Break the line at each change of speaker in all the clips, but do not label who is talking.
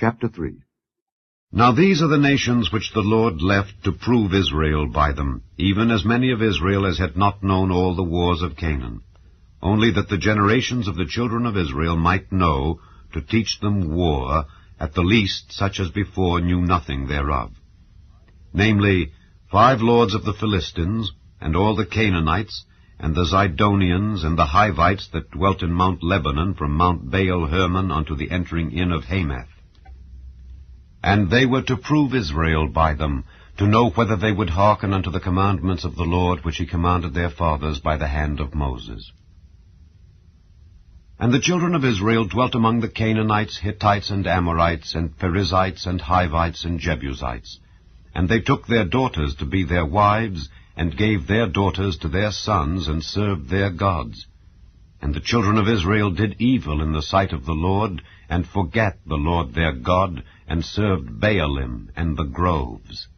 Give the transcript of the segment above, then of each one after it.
Chapter 3.
Now these are the nations which the Lord left to prove Israel by them, even as many of Israel as had not known all the wars of Canaan, only that the generations of the children of Israel might know, to teach them war, at the least such as before knew nothing thereof. Namely, 5 lords of the Philistines, and all the Canaanites, and the Zidonians, and the Hivites that dwelt in Mount Lebanon, from Mount Baal-Hermon unto the entering in of Hamath. And they were to prove Israel by them, to know whether they would hearken unto the commandments of the Lord, which he commanded their fathers by the hand of Moses. And the children of Israel dwelt among the Canaanites, Hittites, and Amorites, and Perizzites, and Hivites, and Jebusites. And they took their daughters to be their wives, and gave their daughters to their sons, and served their gods. And the children of Israel did evil in the sight of the Lord, and forgat the Lord their God, and served Baalim and the groves.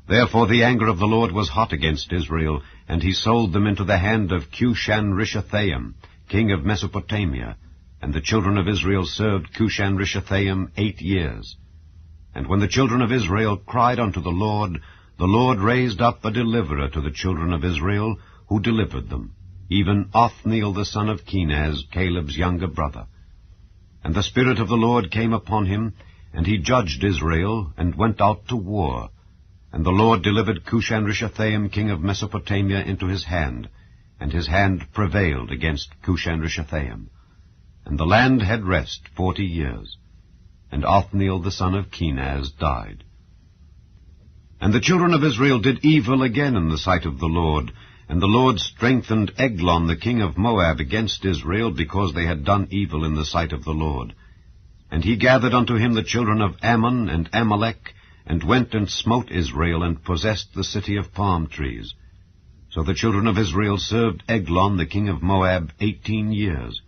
Therefore the anger of the Lord was hot against Israel, and he sold them into the hand of Cushan-Rishathaim, king of Mesopotamia. And the children of Israel served Cushan-Rishathaim 8 years. And when the children of Israel cried unto the Lord raised up a deliverer to the children of Israel, who delivered them, even Othniel the son of Kenaz, Caleb's younger brother. And the Spirit of the Lord came upon him, and he judged Israel, and went out to war. And the Lord delivered Cushan-Rishathaim, king of Mesopotamia, into his hand, and his hand prevailed against Cushan-Rishathaim. And the land had rest 40 years. And Othniel the son of Kenaz died. And the children of Israel did evil again in the sight of the Lord, and the Lord strengthened Eglon the king of Moab against Israel, because they had done evil in the sight of the Lord. And he gathered unto him the children of Ammon and Amalek, and went and smote Israel, and possessed the city of palm trees. So the children of Israel served Eglon the king of Moab 18 years.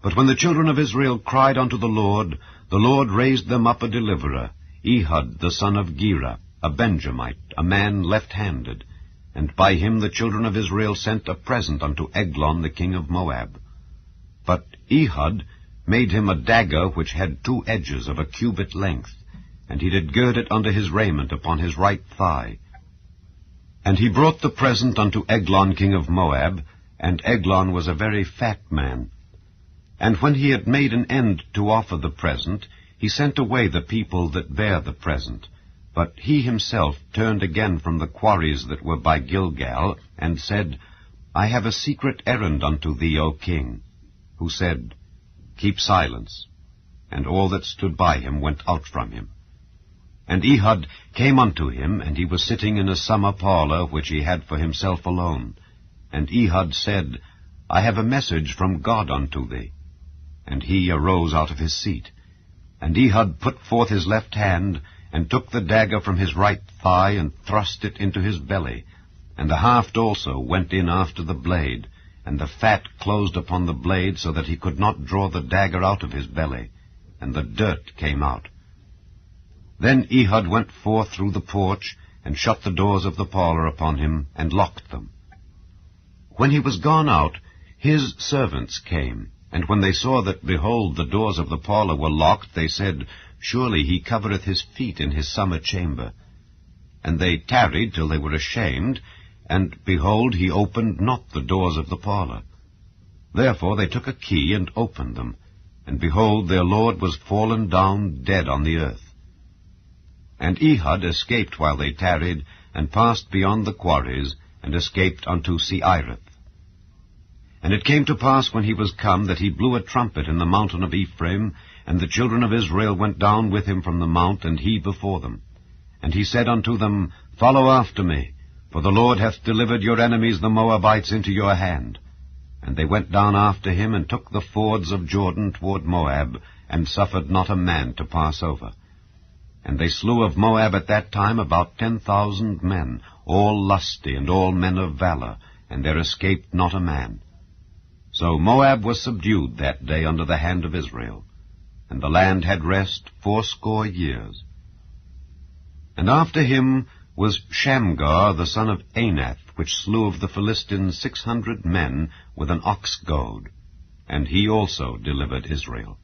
But when the children of Israel cried unto the Lord raised them up a deliverer, Ehud the son of Gera, a Benjamite, a man left-handed. And by him the children of Israel sent a present unto Eglon the king of Moab. But Ehud made him a dagger which had 2 edges of a cubit length, and he did gird it under his raiment upon his right thigh. And he brought the present unto Eglon king of Moab, and Eglon was a very fat man. And when he had made an end to offer the present, he sent away the people that bare the present. But he himself turned again from the quarries that were by Gilgal, and said, I have a secret errand unto thee, O king. Who said, Keep silence. And all that stood by him went out from him. And Ehud came unto him, and he was sitting in a summer parlor, which he had for himself alone. And Ehud said, I have a message from God unto thee. And he arose out of his seat. And Ehud put forth his left hand, and took the dagger from his right thigh, and thrust it into his belly. And the haft also went in after the blade, and the fat closed upon the blade, so that he could not draw the dagger out of his belly, and the dirt came out. Then Ehud went forth through the porch, and shut the doors of the parlor upon him, and locked them. When he was gone out, his servants came, and when they saw that, behold, the doors of the parlor were locked, they said, Surely he covereth his feet in his summer chamber. And they tarried till they were ashamed, and, behold, he opened not the doors of the parlor. Therefore they took a key, and opened them, and, behold, their lord was fallen down dead on the earth. And Ehud escaped while they tarried, and passed beyond the quarries, and escaped unto Seirith. And it came to pass when he was come, that he blew a trumpet in the mountain of Ephraim, and the children of Israel went down with him from the mount, and he before them. And he said unto them, Follow after me, for the Lord hath delivered your enemies the Moabites into your hand. And they went down after him, and took the fords of Jordan toward Moab, and suffered not a man to pass over. And they slew of Moab at that time about 10,000 men, all lusty, and all men of valor, and there escaped not a man. So Moab was subdued that day under the hand of Israel, and the land had rest 80 years. And after him was Shamgar the son of Anath, which slew of the Philistines 600 men with an ox goad, and he also delivered Israel.